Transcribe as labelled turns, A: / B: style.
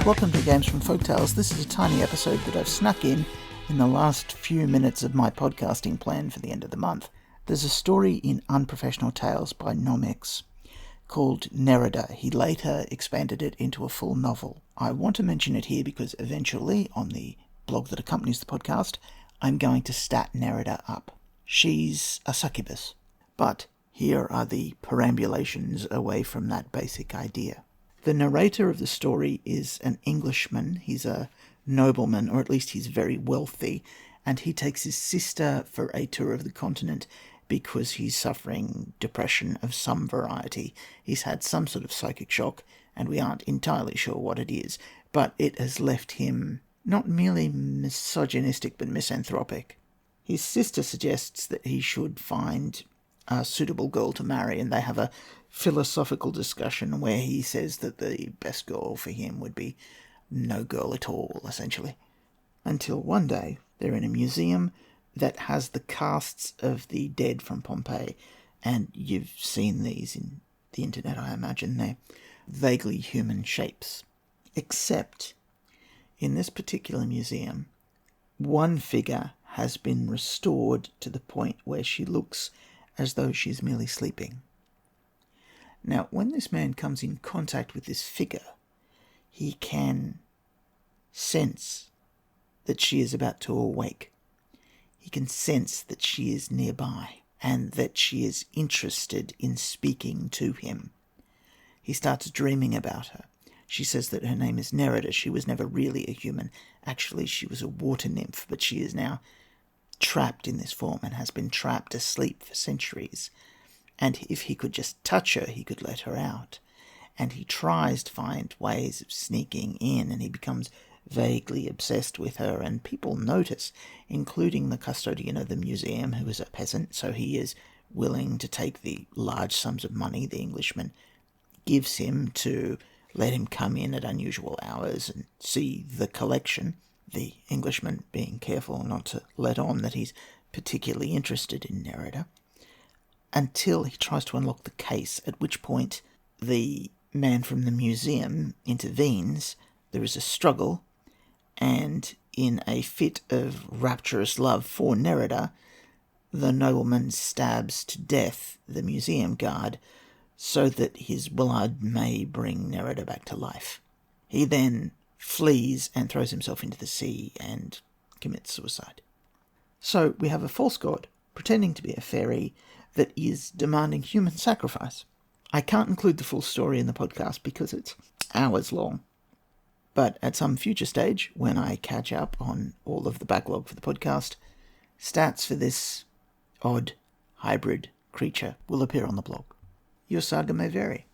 A: Welcome to Games from Folktales. This is a tiny episode that I've snuck in the last few minutes of my podcasting plan for the end of the month. There's a story in Unprofessional Tales by Nomex called Nerida. He later expanded it into a full novel. I want to mention it here because eventually, on the blog that accompanies the podcast, I'm going to stat Nerida up. She's a succubus. But here are the perambulations away from that basic idea. The narrator of the story is an Englishman. He's a nobleman, or at least he's very wealthy, and he takes his sister for a tour of the continent because he's suffering depression of some variety. He's had some sort of psychic shock, and we aren't entirely sure what it is, but it has left him not merely misogynistic, but misanthropic. His sister suggests that he should find a suitable girl to marry, and they have a philosophical discussion where he says that the best girl for him would be no girl at all, essentially. Until one day, they're in a museum that has the casts of the dead from Pompeii, and you've seen these in the internet, I imagine. They're vaguely human shapes. Except, in this particular museum, one figure has been restored to the point where she looks as though she's merely sleeping. Now, when this man comes in contact with this figure, he can sense that she is about to awake. He can sense that she is nearby and that she is interested in speaking to him. He starts dreaming about her. She says that her name is Nerida. She was never really a human. Actually, she was a water nymph, but she is now trapped in this form and has been trapped asleep for centuries. And if he could just touch her, he could let her out. And he tries to find ways of sneaking in, and he becomes vaguely obsessed with her, and people notice, including the custodian of the museum, who is a peasant, so he is willing to take the large sums of money the Englishman gives him to let him come in at unusual hours and see the collection, the Englishman being careful not to let on that he's particularly interested in Nerida, until he tries to unlock the case, at which point the man from the museum intervenes. There is a struggle, and in a fit of rapturous love for Nerida, the nobleman stabs to death the museum guard so that his blood may bring Nerida back to life. He then flees and throws himself into the sea and commits suicide. So we have a false god pretending to be a fairy that is demanding human sacrifice. I can't include the full story in the podcast because it's hours long. But at some future stage, when I catch up on all of the backlog for the podcast, stats for this odd hybrid creature will appear on the blog. Your saga may vary.